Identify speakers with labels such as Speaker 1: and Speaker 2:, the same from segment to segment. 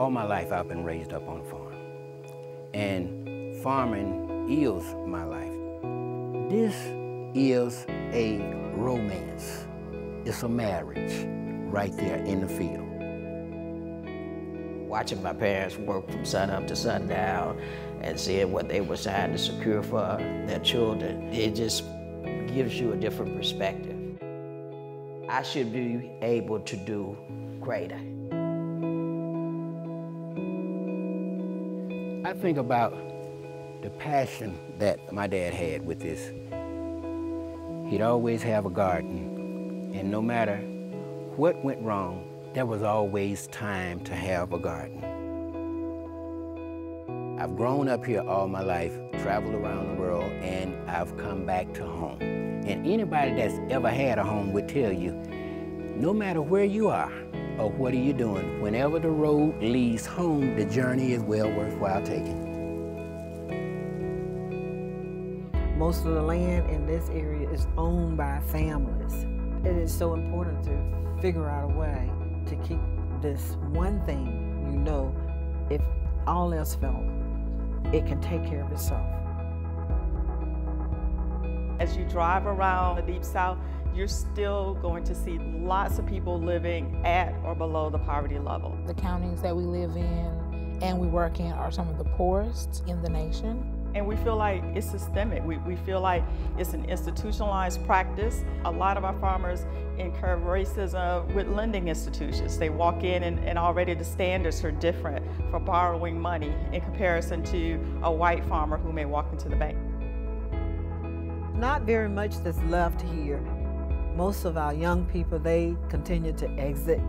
Speaker 1: All my life I've been raised up on a farm. And farming is my life. This is a romance. It's a marriage right there in the field.
Speaker 2: Watching my parents work from sun up to sundown and seeing what they were trying to secure for their children, it just gives you a different perspective. I should be able to do greater.
Speaker 1: I think about the passion that my dad had with this. He'd always have a garden, and no matter what went wrong, there was always time to have a garden. I've grown up here all my life, traveled around the world, and I've come back to home. And anybody that's ever had a home would tell you, no matter where you are or what are you doing, whenever the road leads home, the journey is well worthwhile taking.
Speaker 3: Most of the land in this area is owned by families. It is so important to figure out a way to keep this one thing, you know, if all else fails, it can take care of itself.
Speaker 4: As you drive around the Deep South, you're still going to see lots of people living at or below the poverty level.
Speaker 5: The counties that we live in and we work in are some of the poorest in the nation.
Speaker 4: And we feel like it's systemic. We feel like it's an institutionalized practice. A lot of our farmers incur racism with lending institutions. They walk in and already the standards are different for borrowing money in comparison to a white farmer who may walk into the bank.
Speaker 3: Not very much that's left here. Most of our young people, they continue to exit.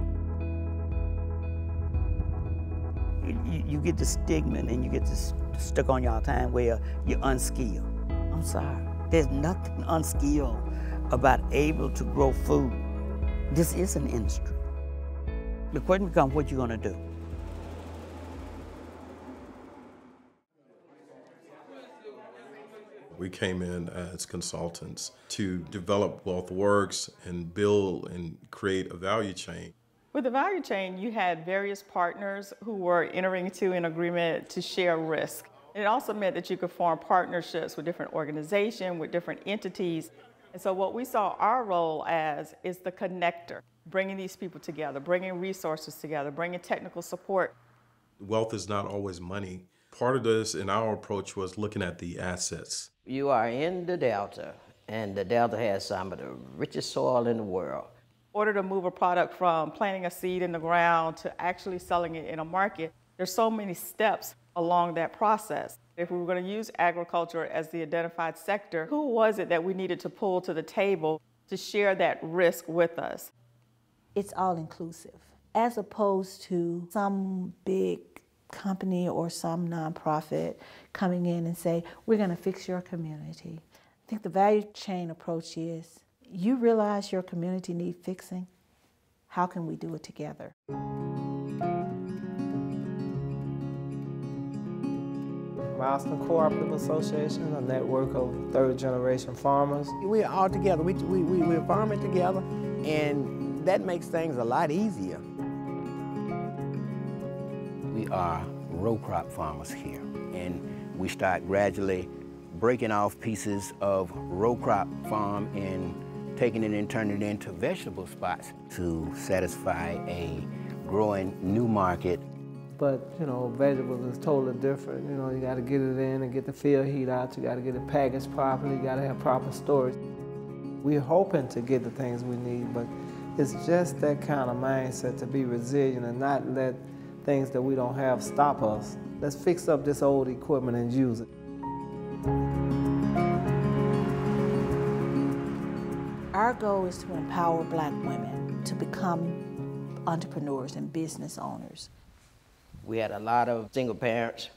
Speaker 6: You get the stigma and you get stuck on your time where you're unskilled. I'm sorry. There's nothing unskilled about able to grow food. This is an industry. The question becomes what you're going to do.
Speaker 7: We came in as consultants to develop WealthWorks and build and create a value chain.
Speaker 4: With the value chain, you had various partners who were entering into an agreement to share risk. It also meant that you could form partnerships with different organizations, with different entities. And so what we saw our role as is the connector, bringing these people together, bringing resources together, bringing technical support.
Speaker 7: Wealth is not always money. Part of this in our approach was looking at the assets.
Speaker 2: You are in the Delta, and the Delta has some of the richest soil in the world.
Speaker 4: In order to move a product from planting a seed in the ground to actually selling it in a market, there's so many steps along that process. If we were going to use agriculture as the identified sector, who was it that we needed to pull to the table to share that risk with us?
Speaker 8: It's all inclusive, as opposed to some big company or some nonprofit coming in and say, we're going to fix your community. I think the value chain approach is, you realize your community needs fixing? How can we do it together?
Speaker 9: Milestone Cooperative Association, a network of third-generation farmers.
Speaker 1: We're all together. We're farming together, and that makes things a lot easier. We are row crop farmers here, and we start gradually breaking off pieces of row crop farm and taking it and turning it into vegetable spots to satisfy a growing new market.
Speaker 9: But, you know, vegetables is totally different. You know, you got to get it in and get the field heat out. You got to get it packaged properly. You got to have proper storage. We're hoping to get the things we need, but it's just that kind of mindset to be resilient and not let things that we don't have stop us. Let's fix up this old equipment and use it.
Speaker 8: Our goal is to empower Black women to become entrepreneurs and business owners.
Speaker 2: We had a lot of single parents,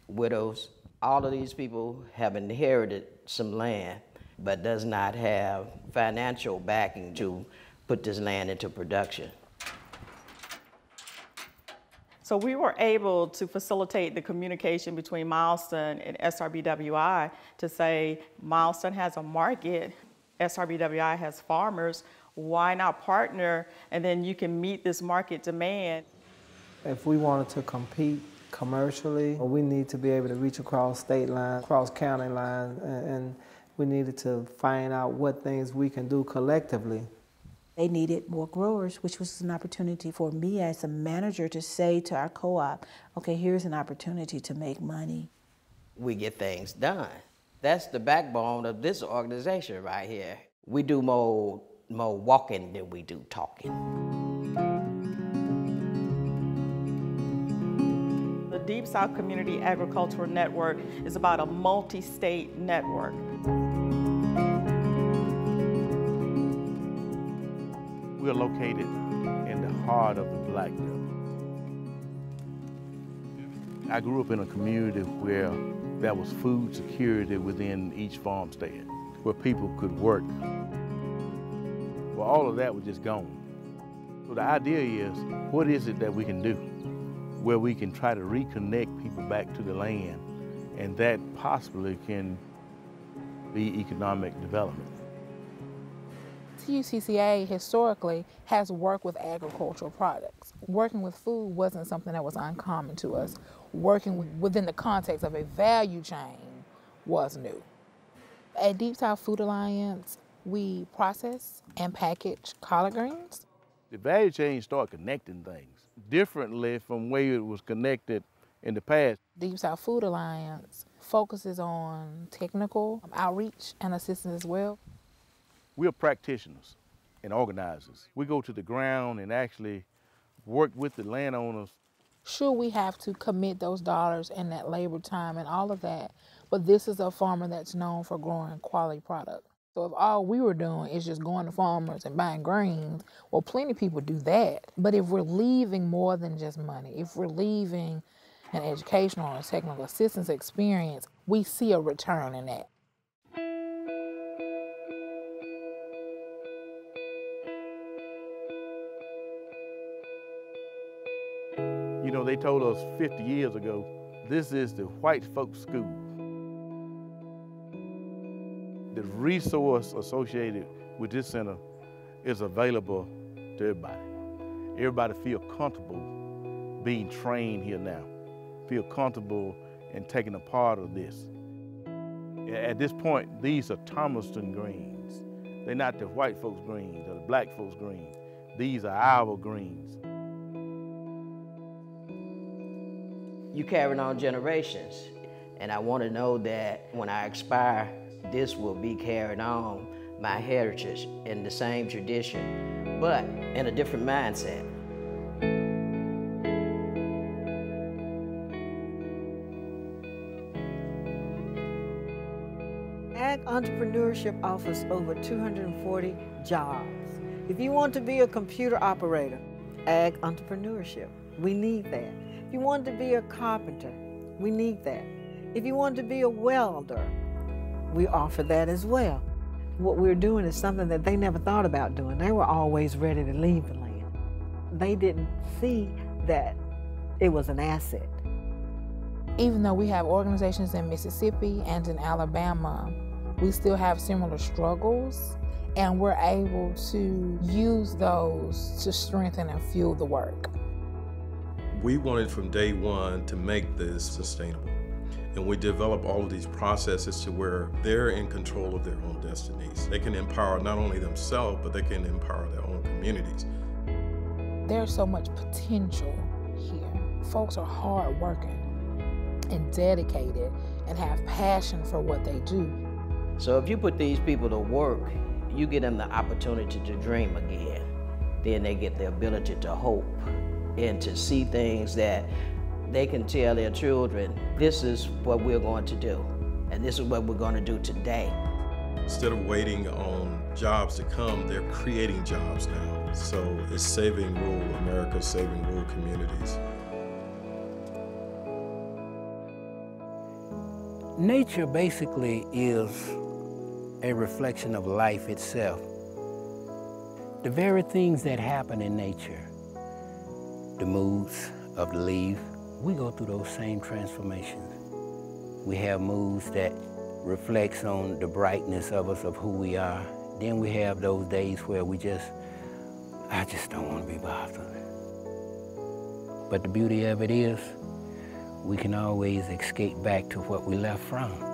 Speaker 2: widows. All of these people have inherited some land, but does not have financial backing to put this land into production.
Speaker 4: So we were able to facilitate the communication between Milestone and SRBWI to say, Milestone has a market, SRBWI has farmers, why not partner, and then you can meet this market demand.
Speaker 9: If we wanted to compete commercially, we need to be able to reach across state lines, across county lines, and we needed to find out what things we can do collectively.
Speaker 8: They needed more growers, which was an opportunity for me as a manager to say to our co-op, okay, here's an opportunity to make money.
Speaker 2: We get things done. That's the backbone of this organization right here. We do more walking than we do talking.
Speaker 4: The Deep South Community Agricultural Network is about a multi-state network.
Speaker 10: We're located in the heart of the Black Belt. I grew up in a community where there was food security within each farmstead, where people could work. Well, all of that was just gone. So the idea is, what is it that we can do where we can try to reconnect people back to the land, and that possibly can be economic development.
Speaker 5: TUCCA historically has worked with agricultural products. Working with food wasn't something that was uncommon to us. Working within the context of a value chain was new. At Deep South Food Alliance, we process and package collard greens.
Speaker 10: The value chain started connecting things differently from where it was connected in the past.
Speaker 5: Deep South Food Alliance focuses on technical outreach and assistance as well.
Speaker 10: We're practitioners and organizers. We go to the ground and actually work with the landowners.
Speaker 5: Sure, we have to commit those dollars and that labor time and all of that, but this is a farmer that's known for growing quality product. So if all we were doing is just going to farmers and buying greens, well, plenty of people do that. But if we're leaving more than just money, if we're leaving an educational or technical assistance experience, we see a return in that.
Speaker 10: You know, they told us 50 years ago, this is the white folks' school. The resource associated with this center is available to everybody. Everybody feel comfortable being trained here now, feel comfortable in taking a part of this. At this point, these are Thomaston greens. They're not the white folks' greens or the black folks' greens. These are our greens.
Speaker 2: You carrying on generations, and I want to know that when I expire, this will be carried on, my heritage in the same tradition, but in a different mindset.
Speaker 3: Ag entrepreneurship offers over 240 jobs. If you want to be a computer operator, ag entrepreneurship, we need that. If you want to be a carpenter, we need that. If you want to be a welder, we offer that as well. What we're doing is something that they never thought about doing. They were always ready to leave the land. They didn't see that it was an asset.
Speaker 5: Even though we have organizations in Mississippi and in Alabama, we still have similar struggles, and we're able to use those to strengthen and fuel the work.
Speaker 7: We wanted from day one to make this sustainable. And we develop all of these processes to where they're in control of their own destinies. They can empower not only themselves, but they can empower their own communities.
Speaker 5: There's so much potential here. Folks are hardworking and dedicated and have passion for what they do.
Speaker 2: So if you put these people to work, you give them the opportunity to dream again. Then they get the ability to hope and to see things that they can tell their children, this is what we're going to do, and this is what we're going to do today.
Speaker 7: Instead of waiting on jobs to come, they're creating jobs now. So it's saving rural America, saving rural communities.
Speaker 1: Nature basically is a reflection of life itself. The very things that happen in nature, the moods of the leaf, we go through those same transformations. We have moods that reflects on the brightness of us, of who we are. Then we have those days where I just don't want to be bothered. But the beauty of it is, we can always escape back to what we left from.